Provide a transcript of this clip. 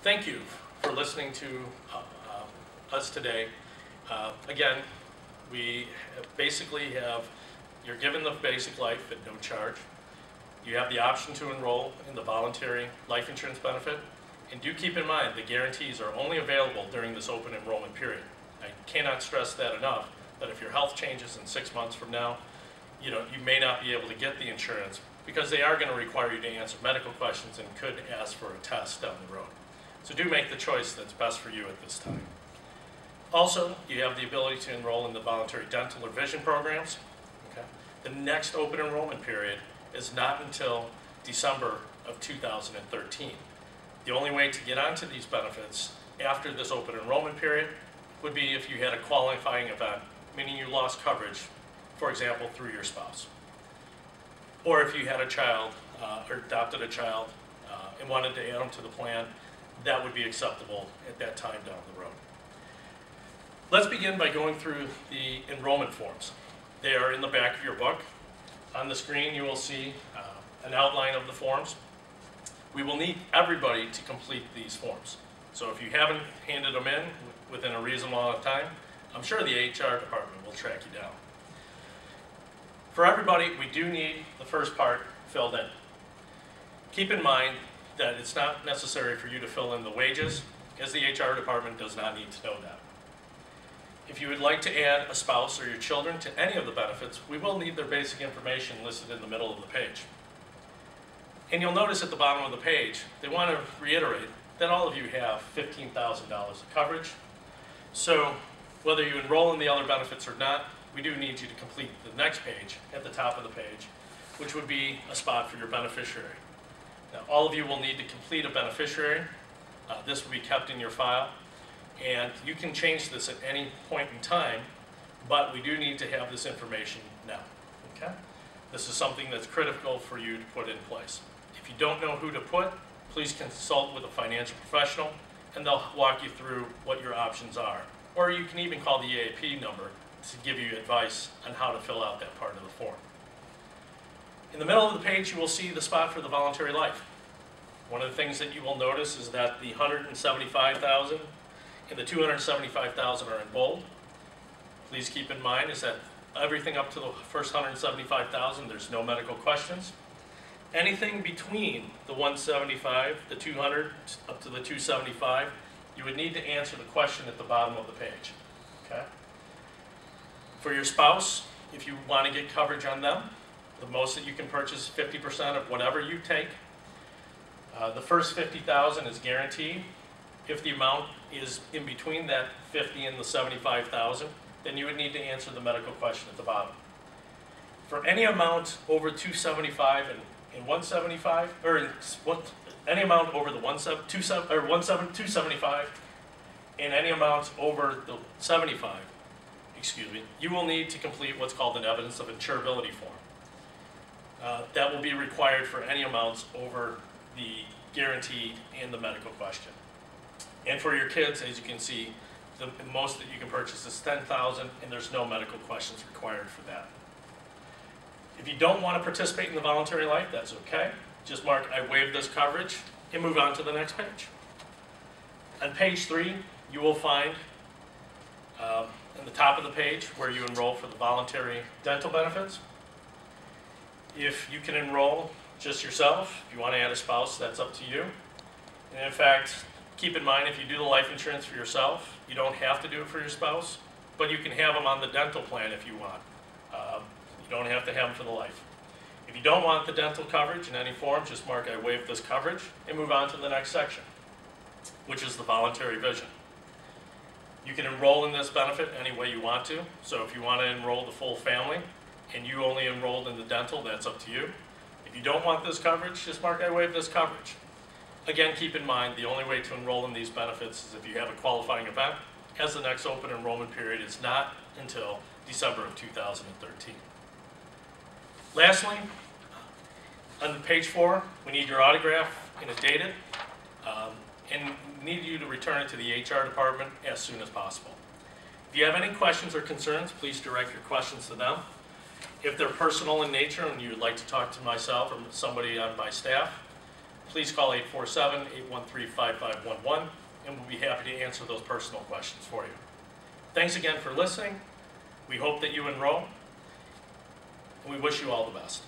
Thank you for listening to us today. Again, we basically you're given the basic life at no charge. You have the option to enroll in the voluntary life insurance benefit. And do keep in mind, the guarantees are only available during this open enrollment period. I cannot stress that enough, that if your health changes in 6 months from now, you may not be able to get the insurance because they are going to require you to answer medical questions and could ask for a test down the road. So do make the choice that's best for you at this time. Also, you have the ability to enroll in the voluntary dental or vision programs. Okay? The next open enrollment period is not until December of 2013. The only way to get onto these benefits after this open enrollment period would be if you had a qualifying event, meaning you lost coverage, for example, through your spouse. Or if you had a child or adopted a child and wanted to add them to the plan, that would be acceptable at that time down the road. Let's begin by going through the enrollment forms. They are in the back of your book. On the screen you will see an outline of the forms. We will need everybody to complete these forms. So if you haven't handed them in within a reasonable amount of time, I'm sure the HR department will track you down. For everybody, we do need the first part filled in. Keep in mind that it's not necessary for you to fill in the wages, as the HR department does not need to know that. If you would like to add a spouse or your children to any of the benefits, we will need their basic information listed in the middle of the page. And you'll notice at the bottom of the page, they want to reiterate that all of you have $15,000 of coverage. So whether you enroll in the other benefits or not, we do need you to complete the next page at the top of the page, which would be a spot for your beneficiary. Now, all of you will need to complete a beneficiary. This will be kept in your file. And you can change this at any point in time, but we do need to have this information now. Okay? This is something that's critical for you to put in place. If you don't know who to put, please consult with a financial professional, and they'll walk you through what your options are. Or you can even call the EAP number to give you advice on how to fill out that part of the form. In the middle of the page, you will see the spot for the voluntary life. One of the things that you will notice is that the $175,000 and the $275,000 are in bold. Please keep in mind is that everything up to the first $175,000, there's no medical questions. Anything between the $175,000, the $200,000, up to the $275,000, you would need to answer the question at the bottom of the page. Okay? For your spouse, if you want to get coverage on them, the most that you can purchase is 50% of whatever you take. The first $50,000 is guaranteed. If the amount is in between that $50,000 and the $75,000, then you would need to answer the medical question at the bottom. For any amount over $275,000 and $175,000, or any amount over the $275,000 and any amount over the $75,000, you will need to complete what's called an evidence of insurability form. That will be required for any amounts over the guaranteed and the medical question. And for your kids, as you can see, the most that you can purchase is $10,000, and there's no medical questions required for that. If you don't want to participate in the voluntary life, that's okay. Just mark I waive this coverage and move on to the next page. On page 3, you will find in the top of the page where you enroll for the voluntary dental benefits. If you can enroll just yourself, if you want to add a spouse, that's up to you. And in fact, keep in mind if you do the life insurance for yourself, you don't have to do it for your spouse, but you can have them on the dental plan if you want. You don't have to have them for the life. If you don't want the dental coverage in any form, just mark I waive this coverage and move on to the next section, which is the voluntary vision. You can enroll in this benefit any way you want to. So if you want to enroll the full family and you only enrolled in the dental, that's up to you. If you don't want this coverage, just mark I waive this coverage. Again, keep in mind the only way to enroll in these benefits is if you have a qualifying event, as the next open enrollment period is not until December of 2013. Lastly, on page 4, we need your autograph and it dated, and need you to return it to the HR department as soon as possible. If you have any questions or concerns, please direct your questions to them. If they're personal in nature and you would like to talk to myself or somebody on my staff, please call 847-813-5511, and we'll be happy to answer those personal questions for you. Thanks again for listening. We hope that you enroll, and we wish you all the best.